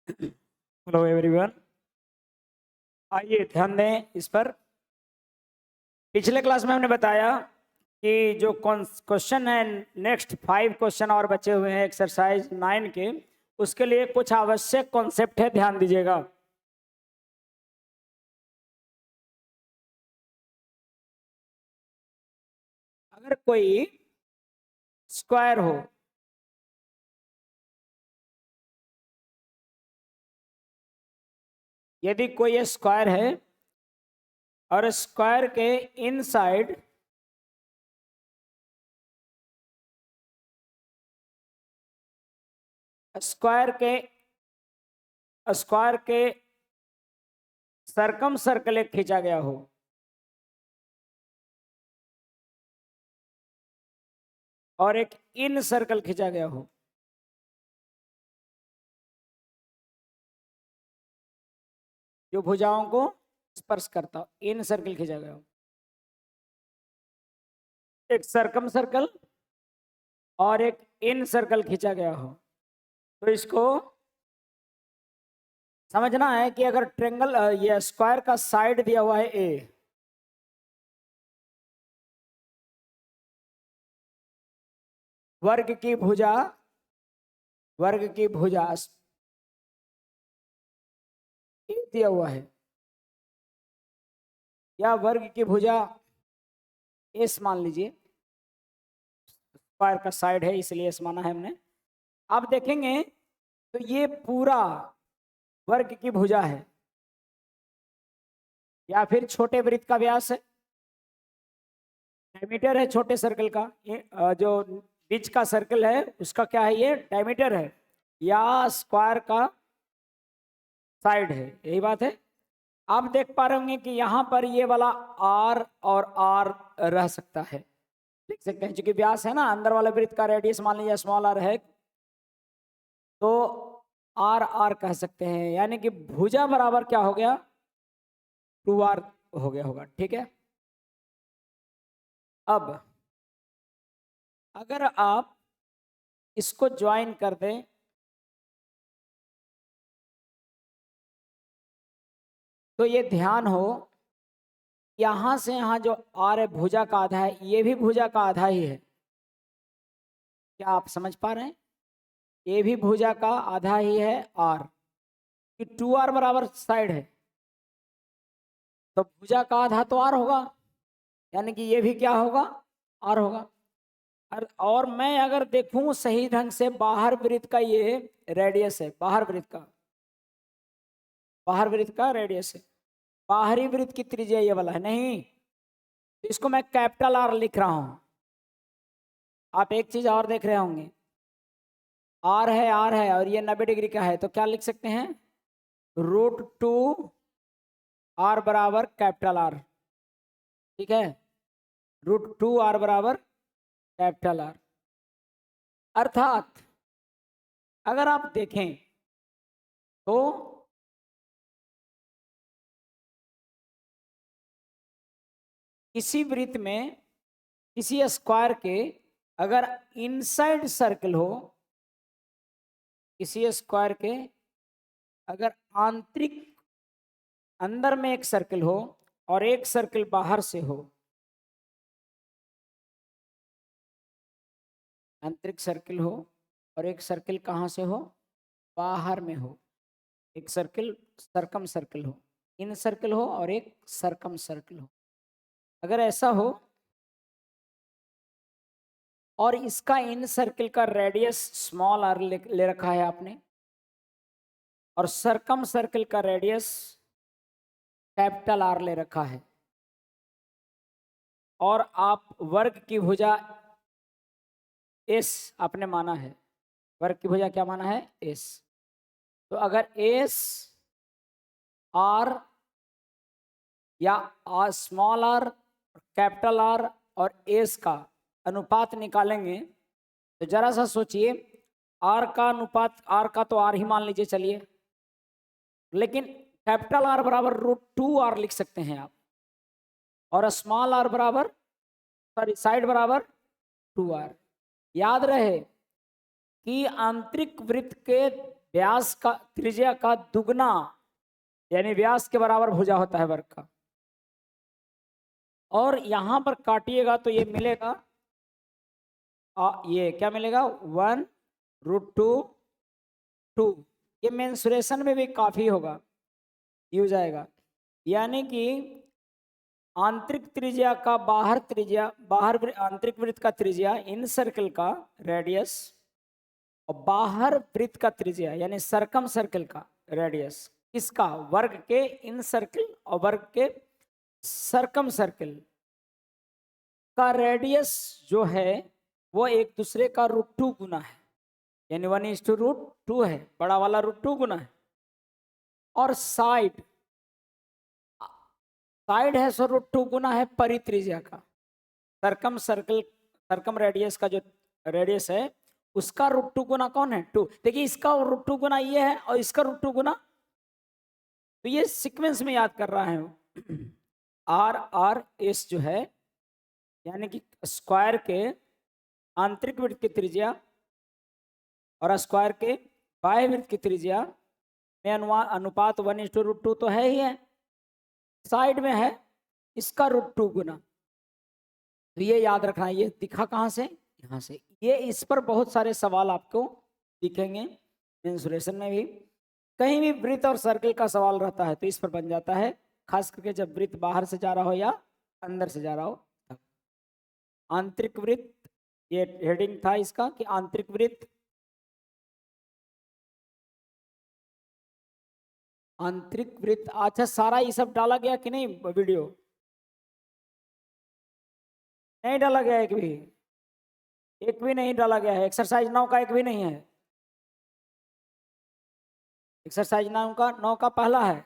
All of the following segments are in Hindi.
हेलो एवरीवन, आइए ध्यान दें इस पर। पिछले क्लास में हमने बताया कि जो क्वेश्चन है, नेक्स्ट 5 क्वेश्चन और बचे हुए हैं एक्सरसाइज 9 के, उसके लिए कुछ आवश्यक कॉन्सेप्ट है, ध्यान दीजिएगा। अगर कोई स्क्वायर हो, यदि कोई स्क्वायर है और स्क्वायर के इनसाइड स्क्वायर के स्क्वायर के सरकम सर्कल एक खींचा गया हो, और एक इन सर्कल खींचा गया हो, जो भुजाओं को स्पर्श करता हो, इन सर्कल खींचा गया हो, एक सरकम सर्कल और एक इन सर्कल खींचा गया हो, तो इसको समझना है कि अगर ट्रेंगल ये स्क्वायर का साइड दिया हुआ है ए, वर्ग की भुजा ए दिया हुआ है, या वर्ग की भुजा एस मान लीजिए, स्क्वायर का साइड है इसलिए एस माना है हमने। आप देखेंगे तो ये पूरा वर्ग की भुजा है, या फिर छोटे वृत्त का व्यास है, डायमीटर है छोटे सर्कल का, जो बीच का सर्कल है उसका क्या है, ये डायमीटर है, या स्क्वायर का साइड है, यही बात है। आप देख पा रहे होंगे कि यहाँ पर ये वाला आर और आर रह सकता है, लिख सकते हैं, क्योंकि व्यास है ना, अंदर वाले वृत्त का रेडियस मान लीजिए स्मॉल आर है, तो आर आर कह सकते हैं, यानी कि भुजा बराबर क्या हो गया, 2r हो गया होगा, ठीक है। अब अगर आप इसको ज्वाइन कर दें, तो ये ध्यान हो, यहां से यहां जो आर है भुजा का आधा है, ये भी भुजा का आधा ही है। क्या आप समझ पा रहे हैं, ये भी भुजा का आधा ही है आर, कि 2r बराबर साइड है, तो भुजा का आधा तो आर होगा, यानी कि ये भी क्या होगा, आर होगा। और मैं अगर देखूं सही ढंग से, बाहर वृत्त का ये रेडियस है, बाहर वृत्त का रेडियस है, बाहरी वृत्त की त्रिज्या ये वाला है नहीं, तो इसको मैं कैपिटल आर लिख रहा हूं। आप एक चीज और देख रहे होंगे, आर है और ये 90 डिग्री का है, तो क्या लिख सकते हैं, √2 आर बराबर कैपिटल आर, ठीक है, √2 आर बराबर कैपिटल आर। अर्थात अगर आप देखें तो किसी वृत्त में, किसी स्क्वायर के अगर इनसाइड सर्कल हो, किसी स्क्वायर के अगर आंतरिक अंदर में एक सर्कल हो और एक सर्कल बाहर से हो, आंतरिक सर्कल हो और एक सर्कल कहाँ से हो, बाहर में हो, एक सर्कल सरकम सर्कल हो, इन सर्कल हो और एक सरकम सर्कल हो, अगर ऐसा हो और इसका इन सर्कल का रेडियस स्मॉल आर ले रखा है आपने, और सरकम सर्कल का रेडियस कैपिटल आर ले रखा है, और आप वर्ग की भुजा एस आपने माना है, वर्ग की भुजा क्या माना है, एस, तो अगर एस आर या स्मॉल आर, कैपिटल आर और एस का अनुपात निकालेंगे, तो जरा सा सोचिए, आर का अनुपात, आर का तो आर ही मान लीजिए चलिए, लेकिन कैपिटल आर बराबर √2 आर लिख सकते हैं आप, और स्मॉल आर बराबर, सॉरी साइड बराबर 2r। याद रहे कि आंतरिक वृत्त के व्यास का त्रिज्या का दुगना यानी व्यास के बराबर भुजा होता है वर्ग का। और यहां पर काटिएगा तो ये मिलेगा ये क्या मिलेगा 1√2 ये मेंसुरेशन में भी काफी होगा यूज आएगा। यानी कि आंतरिक त्रिज्या का बाहर आंतरिक वृत्त का त्रिज्या इन सर्कल का रेडियस और बाहर वृत्त का त्रिज्या यानी सरकम सर्कल का रेडियस इसका वर्ग के इन सर्कल और वर्ग के सरकम सर्कल का रेडियस जो है वो एक दूसरे का √2 गुना है यानी 1:√2 है, बड़ा वाला √2 गुना है। और साइड है सो √2 गुना है परित्रिज्या का। सरकम रेडियस का जो रेडियस है उसका √2 गुना कौन है 2। देखिए इसका √2 गुना ये है और इसका √2 गुना, तो ये सीक्वेंस में याद कर रहा है। RS जो है यानी कि स्क्वायर के आंतरिक वृत्त की त्रिज्या और स्क्वायर के बाह्य वृत्त की त्रिज्या में अनुपात 1:√2 तो है ही है, साइड में है इसका √2 गुना। तो ये याद रखना, ये दिखा कहाँ से, यहाँ से। ये इस पर बहुत सारे सवाल आपको दिखेंगे मेंसुरेशन में भी, कहीं भी वृत्त और सर्कल का सवाल रहता है तो इस पर बन जाता है, खास करके जब वृत्त बाहर से जा रहा हो या अंदर से जा रहा हो तब। आंतरिक वृत्त, ये हेडिंग था इसका कि आंतरिक वृत्त, आंतरिक वृत्त। अच्छा सारा ये सब डाला गया कि नहीं वीडियो? नहीं डाला गया, एक भी नहीं डाला गया है। एक्सरसाइज 9 का एक भी नहीं है। एक्सरसाइज 9 का पहला है।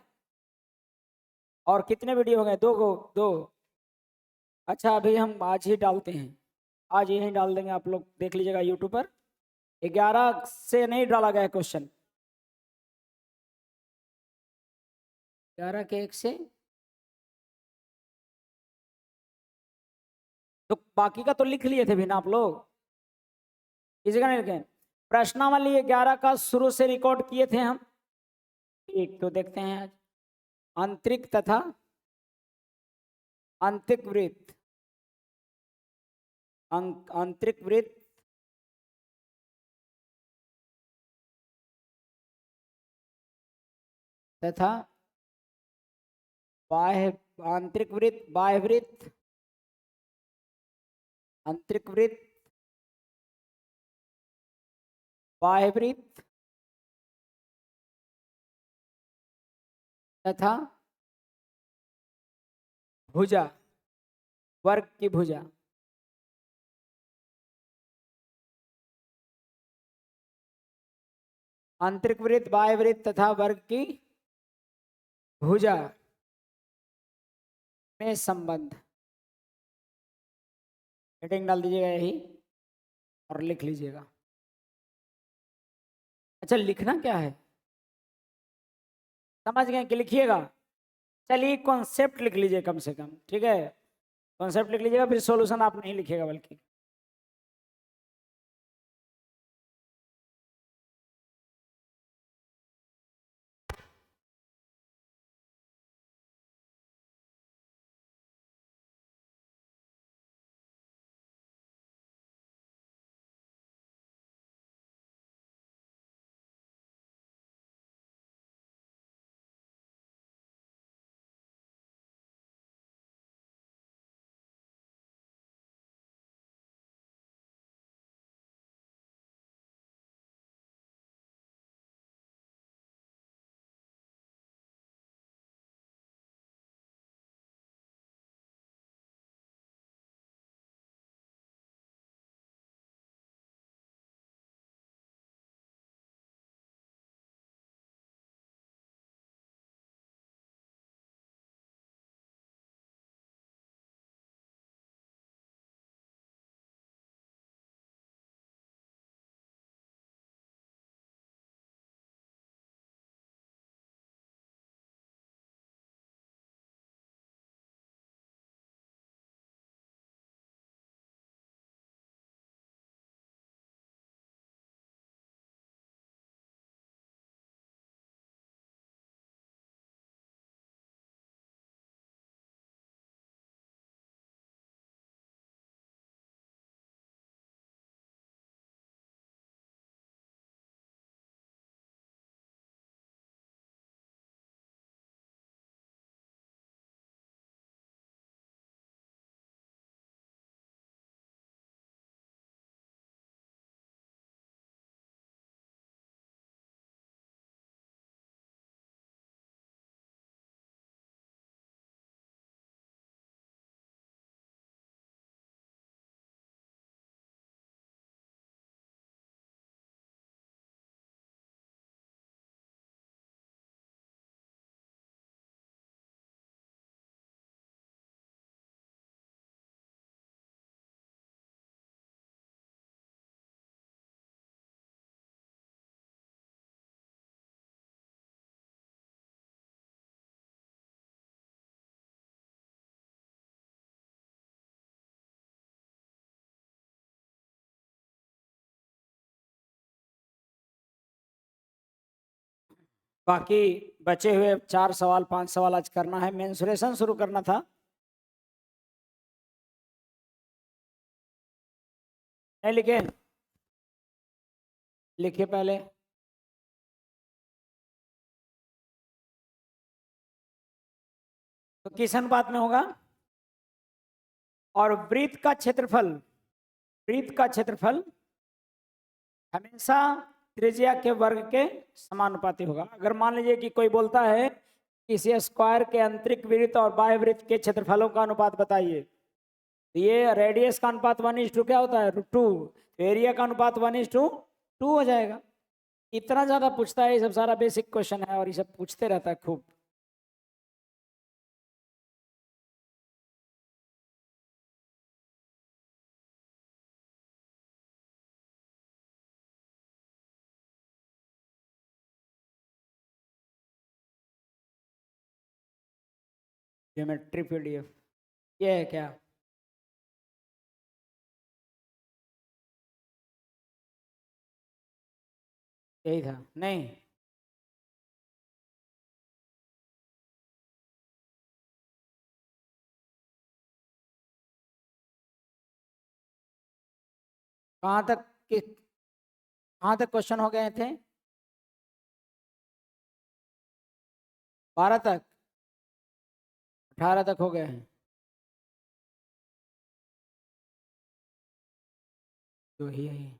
और कितने वीडियो हो गए? 2 अच्छा अभी हम आज ही डालते हैं, आज यही डाल देंगे, आप लोग देख लीजिएगा यूट्यूब पर। 11 से नहीं डाला गया क्वेश्चन, 11 के 1 से, तो बाकी का तो लिख लिए थे भी ना आप लोग, किसी का नहीं लिखे। प्रश्नावली 11 का शुरू से रिकॉर्ड किए थे हम। एक तो देखते हैं आज, आंतरिक तथा आंतरिक वृत्त, आंतरिक वृत्त तथा बाह्य, आंतरिक वृत्त, बाह्य वृत्त, आंतरिक वृत्त, बाह्य वृत्त तथा भुजा, वर्ग की भुजा। आंतरिक वृत्त, बाह्य वृत्त तथा वर्ग की भुजा में संबंध, हेडिंग डाल दीजिएगा यही और लिख लीजिएगा। अच्छा लिखना क्या है, समझ गए कि लिखिएगा? चलिए कॉन्सेप्ट लिख लीजिए कम से कम, ठीक है? कॉन्सेप्ट लिख लीजिएगा, फिर सॉल्यूशन आप नहीं लिखिएगा बल्कि। बाकी बचे हुए 4 सवाल 5 सवाल आज करना है। मेंसुरेशन शुरू करना था, नहीं लिखे? लिखिए पहले। तो किस अनुपात में होगा? और वृत्त का क्षेत्रफल, वृत्त का क्षेत्रफल हमेशा त्रिज्या के वर्ग के समानुपाती होगा। अगर मान लीजिए कि कोई बोलता है किसी स्क्वायर के आंतरिक वृत्त और बाह्य वृत्त के क्षेत्रफलों का अनुपात बताइए, तो ये रेडियस का अनुपात 1:2 क्या होता है? √2। एरिया का अनुपात 1:2 हो जाएगा। इतना ज्यादा पूछता है, ये सब सारा बेसिक क्वेश्चन है और ये सब पूछते रहता है खूब। ज्योमेट्री पीडीएफ ये है क्या? यही था? नहीं, कहाँ तक कहाँ तक क्वेश्चन हो गए थे? 12 तक? 18 तक हो गए हैं? तो ही है।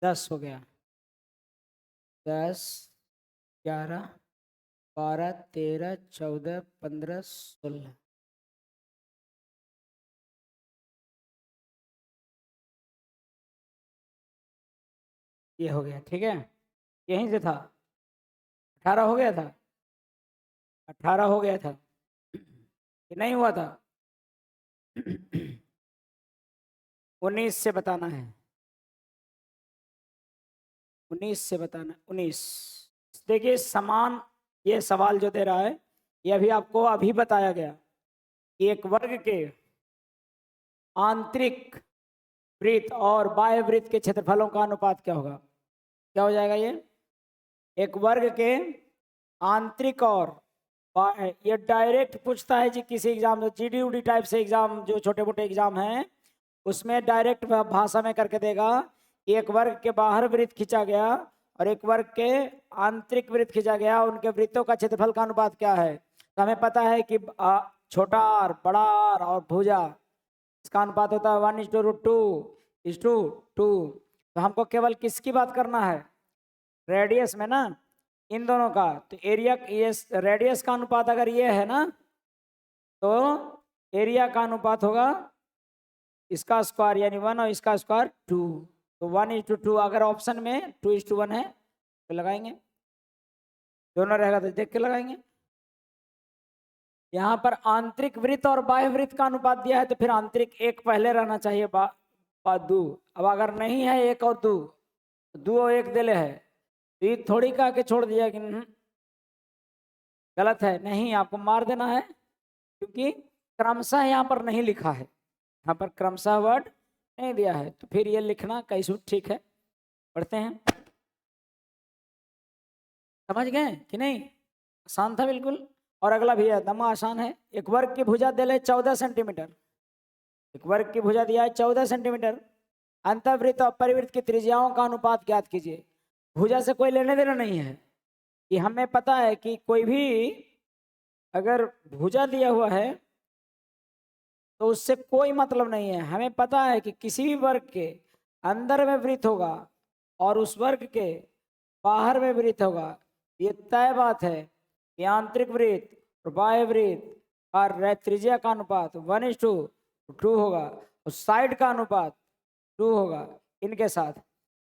दस हो गया। 10, 11, 12, 13, 14, 15, 16। ये हो गया, ठीक है। यहीं से था। 18 हो गया था। 18 हो गया था कि नहीं हुआ था? 19 से बताना है। 19 से बताना। 19 देखिए, समान ये सवाल जो दे रहा है, ये अभी आपको अभी बताया गया कि एक वर्ग के आंतरिक वृत्त और बाह्य वृत्त के क्षेत्रफलों का अनुपात क्या होगा? क्या हो जाएगा ये? एक वर्ग के आंतरिक और ये डायरेक्ट पूछता है जी किसी एग्जाम में, जीडी उडी टाइप से एग्जाम, जो छोटे मोटे एग्जाम हैं उसमें डायरेक्ट भाषा में करके देगा। एक वर्ग के बाहर वृत्त खींचा गया और एक वर्ग के आंतरिक वृत्त खींचा गया, उनके वृत्तों का क्षेत्रफल का अनुपात क्या है? तो हमें पता है कि छोटा आर, बड़ा आर और भुजा, इसका अनुपात होता है 1:2:2। तो हमको केवल किसकी बात करना है? रेडियस में ना, इन दोनों का। तो एरिया, ये रेडियस का अनुपात अगर ये है ना, तो एरिया का अनुपात होगा इसका स्क्वायर यानी 1 और इसका स्क्वायर 2। तो 1:2। अगर ऑप्शन में 2:1 है तो लगाएंगे, दोनों रहेगा तो देख के लगाएंगे। यहाँ पर आंतरिक वृत्त और बाह्य वृत्त का अनुपात दिया है, तो फिर आंतरिक एक पहले रहना चाहिए, बाद 2। अब अगर नहीं है 1 और 2, 2 और 1 दिले है, तो ये थोड़ी कह के छोड़ दिया कि गलत है। नहीं, आपको मार देना है, क्योंकि क्रमशः यहाँ पर नहीं लिखा है, यहाँ पर क्रमशः वर्ड नहीं दिया है, तो फिर ये लिखना कैसे ठीक है। पढ़ते हैं, समझ गए कि नहीं? आसान था बिल्कुल। और अगला भी एकदम आसान है। एक वर्ग की भुजा दे ले 14 सेंटीमीटर। एक वर्ग की भुजा दिया है 14 सेंटीमीटर। अंतःवृत्त और परिवृत्त की त्रिज्याओं का अनुपात ज्ञात कीजिए। भुजा से कोई लेने देना नहीं है, कि हमें पता है कि कोई भी अगर भुजा दिया हुआ है तो उससे कोई मतलब नहीं है। हमें पता है कि किसी भी वर्ग के अंदर में वृत्त होगा और उस वर्ग के बाहर में वृत्त होगा। ये तय बात है कि आंतरिक वृत्त और बाह्य वृत्त का त्रिज्या का अनुपात 1:2 होगा और साइड का अनुपात 2 होगा इनके साथ।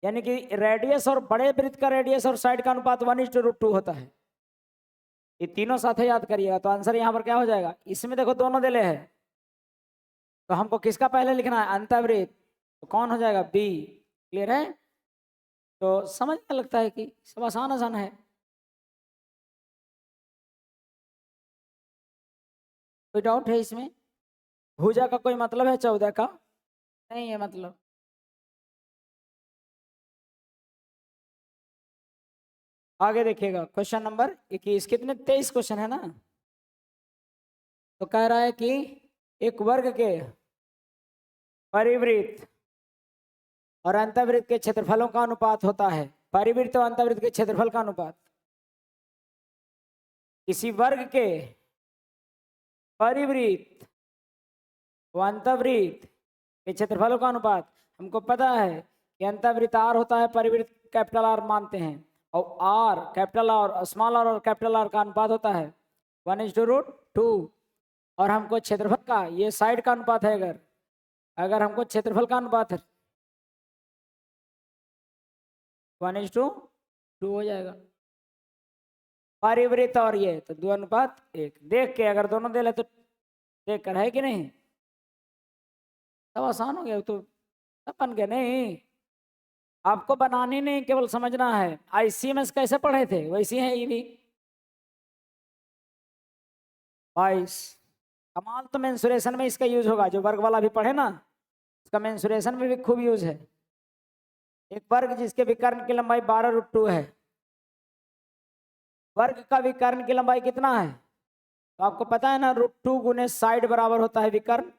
यानी कि रेडियस और बड़े वृत्त का रेडियस और साइड का अनुपात 1:2 होता है। ये तीनों साथ याद करिएगा, तो आंसर यहाँ पर क्या हो जाएगा? इसमें देखो दोनों दिले हैं, तो हमको किसका पहले लिखना है? अंतःवृत्त। तो कौन हो जाएगा? बी। क्लियर है? तो समझ में लगता है कि सब आसान आसान है। कोई डाउट है इसमें? भुजा का कोई मतलब है 14 का? नहीं है मतलब। आगे देखिएगा क्वेश्चन नंबर 21, कितने 23 क्वेश्चन है ना। तो कह रहा है कि एक वर्ग के परिवृत्त और अंतर्वृत्त के क्षेत्रफलों का अनुपात होता है। परिवृत्त और अंतर्वृत्त के क्षेत्रफल का अनुपात। किसी वर्ग के परिवृत्त व अंतर्वृत्त के क्षेत्रफलों का अनुपात। हमको पता है कि अंतर्वृत्त आर होता है, परिवृत्त कैपिटल आर मानते हैं, और R capital R small R और कैपिटल आर का अनुपात होता है 1:√2। और हमको क्षेत्रफल का, ये साइड का अनुपात है, अगर अगर हमको क्षेत्रफल का अनुपात है 1:2 हो जाएगा। परिवृत्त और ये तो 2:1। देख के अगर दोनों दे ले तो देख कर है कि नहीं, सब आसान हो गया। तो सब बन गया। नहीं, आपको बनानी नहीं, केवल समझना है। आईसीएमएस कैसे पढ़े थे वैसी है ये भी। 22 कमाल। तो मेंसुरेशन में इसका यूज होगा, जो वर्ग वाला भी पढ़े ना, इसका मेंसुरेशन में भी खूब यूज है। एक वर्ग जिसके विकर्ण की लंबाई 12√2 है, वर्ग का विकर्ण की लंबाई कितना है? तो आपको पता है ना, √2 गुने साइड बराबर होता है विकर्ण।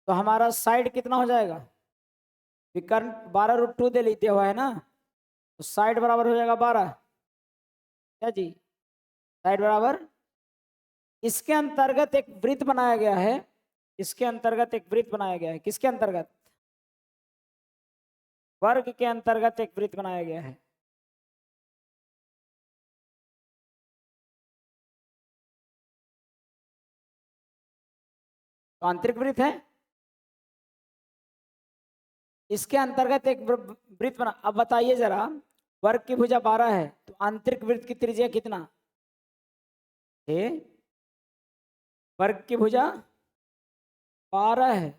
तो हमारा साइड कितना हो जाएगा? विकर्ण 12√2 दे लिया हुआ है ना, तो साइड बराबर हो जाएगा 12। क्या जी? साइड बराबर, इसके अंतर्गत एक वृत्त बनाया गया है। इसके अंतर्गत एक वृत्त बनाया गया है। किसके अंतर्गत? वर्ग के अंतर्गत एक वृत्त बनाया गया है। तो आंतरिक वृत्त है, इसके अंतर्गत एक वृत्त बना। अब बताइए जरा, वर्ग की भुजा 12 है, तो आंतरिक वृत्त की त्रिज्या कितना है? वर्ग की भुजा 12 है,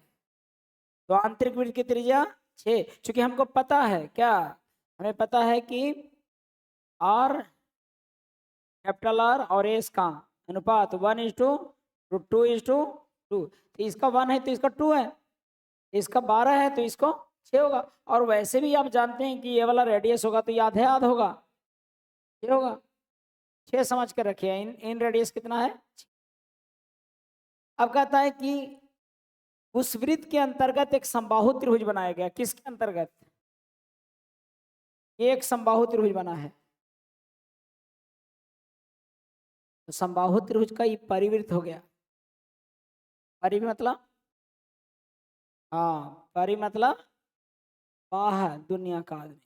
तो आंतरिक वृत्त की त्रिज्या 6। क्योंकि हमको पता है क्या, हमें पता है कि आर कैपिटल आर और एस का अनुपात 1:2 तो इसका 1 है तो इसका 2 है, इसका 12 है तो इसको 6 होगा। और वैसे भी आप जानते हैं कि ये वाला रेडियस होगा तो याद है, याद होगा, 6 होगा। 6 समझ कर रखिए। इन रेडियस कितना है? अब कहता है कि उस वृत्त के अंतर्गत एक समबाहु त्रिभुज बनाया गया। किसके अंतर्गत? एक समबाहु त्रिभुज बना है। तो समबाहु त्रिभुज का ये परिवृत्त हो गया। परि मतलब, हाँ, परि मतलब बाहर, दुनिया का आदमी।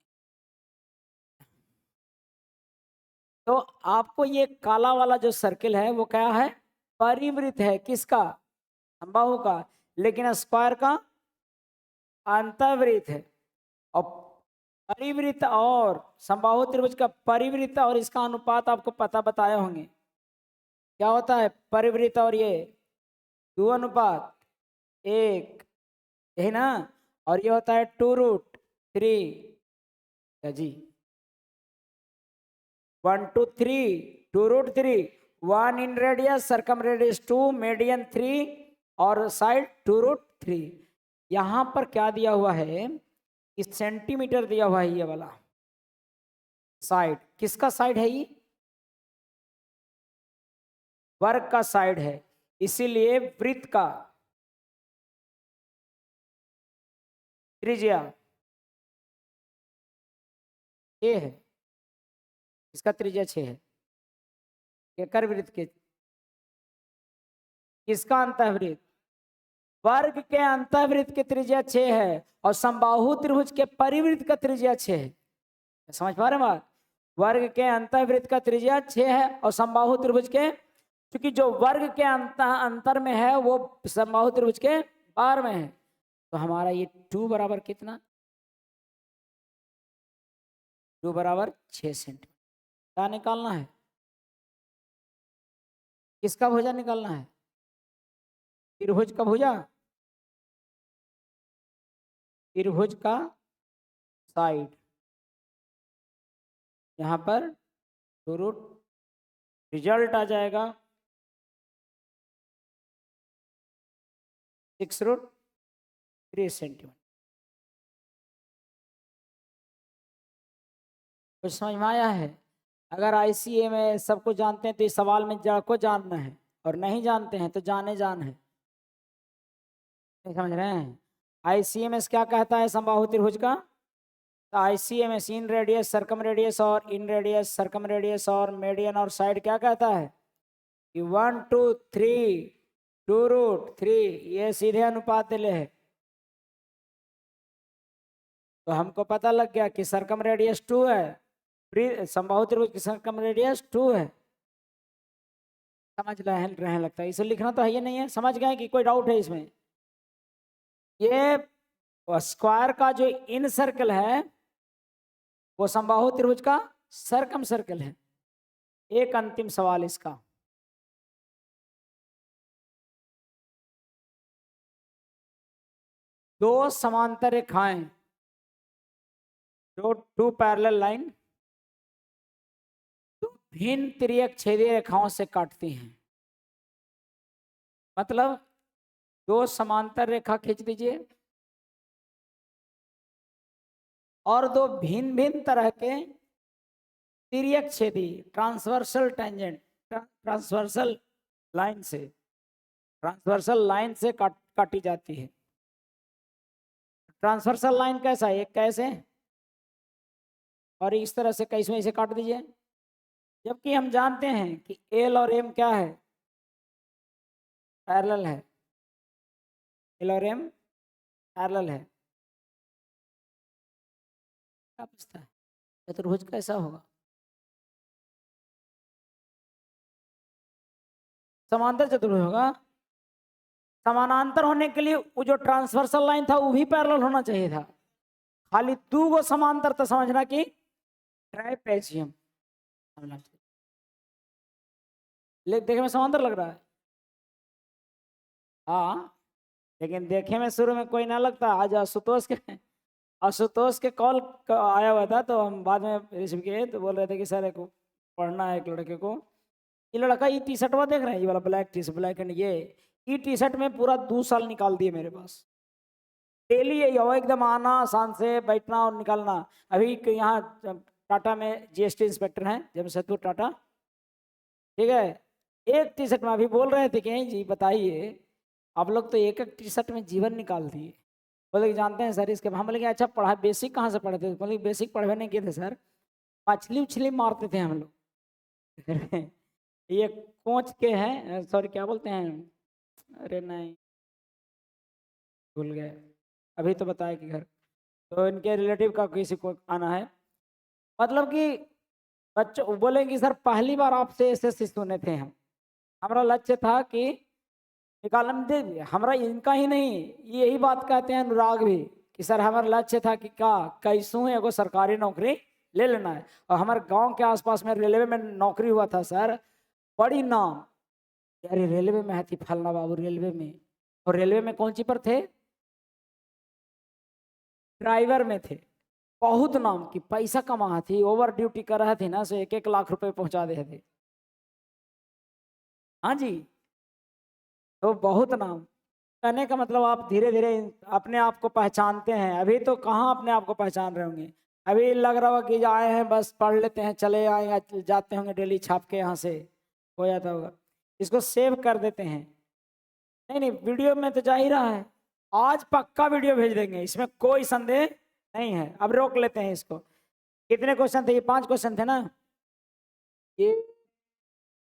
तो आपको ये काला वाला जो सर्किल है वो क्या है? परिवृत्त है। किसका? समबाहु का। लेकिन स्क्वायर का अंतर्वृत्त है। और परिवृत्त और समबाहु त्रिभुज का परिवृत्त और इसका अनुपात आपको पता बताए होंगे। क्या होता है परिवृत्त और ये? 2:1, यही ना। और ये होता है 2√3। जी 1 to 3, 2√3, 1 inradius, circumradius 2, median 3 और साइड 2√3। यहां पर क्या दिया हुआ है? इस सेंटीमीटर दिया हुआ है। ये वाला साइड किसका साइड है? ये वर्ग का साइड है। इसीलिए वृत्त का त्रिज्या 6 है। इसका त्रिज्या 6 है। केकर वृत्त के? किसका अंतःवृत्त? वर्ग के अंतःवृत्त की त्रिज्या 6 है और समबाहु त्रिभुज के परिवृत्त का त्रिज्या 6 है। समझ पा रहे हैं बात? वर्ग के अंतःवृत्त का त्रिज्या 6 है और समबाहु त्रिभुज के, क्योंकि जो वर्ग के अंतर में है वो समबाहु त्रिभुज के बाहर में है। तो हमारा ये 2 बराबर कितना? 2 बराबर 6 सेंटीमीटर। क्या निकालना है? किसका भुजा निकालना है? त्रिभुज का भुजा, त्रिभुज का साइड। यहाँ पर रूट रिजल्ट आ जाएगा 6√3 सेंटीमीटर। कुछ समझ में आया है? अगर आईसीए में सब कुछ जानते हैं तो इस सवाल में जड़ को जानना है, और नहीं जानते हैं तो जाने जान है। समझ रहे हैं? आईसीएमएस क्या कहता है समबाहु त्रिभुज का? आईसीएमएस इन रेडियस, सर्कम रेडियस और इन रेडियस, सर्कम रेडियस और मीडियन और साइड क्या कहता है कि 1 2 3 2√3 ये सीधे अनुपात दिले है। तो हमको पता लग गया कि सर्कम रेडियस 2 है, समबाहु त्रिभुज की सर्कम रेडियस 2 है। समझ रहे लगता है, इसे लिखना तो है ये नहीं है। समझ गए कि कोई डाउट है इसमें? ये स्क्वायर का जो इन सर्कल है वो समबाहु त्रिभुज का सर्कम सर्कल है। एक अंतिम सवाल इसका, दो समांतर रेखाएं, जो 2 पैरेलल लाइन तो भिन्न तिर्यक छेदीय रेखाओं से काटती हैं। मतलब दो समांतर रेखा खींच दीजिए और दो भिन्न भिन्न तरह के तिर्यक छेदी ट्रांसवर्सल टेंजेंट, ट्रांसवर्सल लाइन से काटी जाती है। ट्रांसवर्सल लाइन कैसा है? एक कैसे और इस तरह से कैसे इसे काट दीजिए। जबकि हम जानते हैं कि एल और एम क्या है? पैरेलल है। एल और एम पैरेलल है। क्या पूछता है? चतुर्भुज कैसा होगा? समांतर चतुर्भुज होगा। समानांतर होने के लिए वो जो ट्रांसवर्सल लाइन था वो भी पैरेलल होना चाहिए था। खाली 2 गो समांतर तो समझना कि ट्राइपेजियम देखे में समांतर लग रहा है। हाँ, लेकिन देखे में शुरू में कोई ना लगता। आज आशुतोष के कॉल आया हुआ था तो हम बाद में रिसीव किए तो बोल रहे थे कि सर को पढ़ना है एक लड़के को। ये लड़का ये टी शर्ट देख रहे हैं, ये वाला black T shirt, black and ये टी शर्ट में पूरा 2 साल निकाल दिए मेरे पास। डेली यही हो, एकदम आना, शान से बैठना और निकालना। अभी यहाँ टाटा में जीएसटी इंस्पेक्टर हैं जमशेदपुर टाटा, ठीक है। एक टी शर्ट में अभी बोल रहे थे कि जी बताइए आप लोग तो एक एक टी शर्ट में जीवन निकाल दिए। बोले कि जानते हैं सर इसके। हम बोले कि अच्छा पढ़ा बेसिक कहाँ से पढ़े थे? बोले बेसिक पढ़े नहीं किए थे सर, मछली उछली मारते थे हम लोग। ये कोच के हैं, सॉरी क्या बोलते हैं, अरे नहीं भूल गए, अभी तो बताया कि घर, तो इनके रिलेटिव का किसी को आना है। मतलब कि बच्चों बोले कि सर पहली बार आपसे ऐसे सुने थे हम। हमारा लक्ष्य था कि निकालना दे, हमारा इनका ही नहीं, यही बात कहते हैं अनुराग भी कि सर हमारा लक्ष्य था कि क्या कैसू एगो सरकारी नौकरी ले लेना है। और हमारे गांव के आसपास में रेलवे में नौकरी हुआ था सर, बड़ी नाम, अरे रेलवे में है थी फलना बाबू रेलवे में। और रेलवे में कौन सी पर थे? ड्राइवर में थे। बहुत नाम की, पैसा कमा थी, ओवर ड्यूटी कर रहे थे ना, सो 1-1 लाख रुपए पहुंचा दे थे। हाँ जी, तो बहुत नाम। कहने का मतलब आप धीरे धीरे अपने आप को पहचानते हैं। अभी तो कहाँ अपने आप को पहचान रहे होंगे। अभी लग रहा होगा कि आए हैं बस पढ़ लेते हैं चले आएंगे, जाते होंगे डेली छाप के यहाँ से हो जाता होगा। इसको सेव कर देते हैं। नहीं नहीं, वीडियो में तो जा ही रहा है, आज पक्का वीडियो भेज देंगे, इसमें कोई संदेह नहीं है। अब रोक लेते हैं इसको। कितने क्वेश्चन थे? ये 5 क्वेश्चन थे ना। ये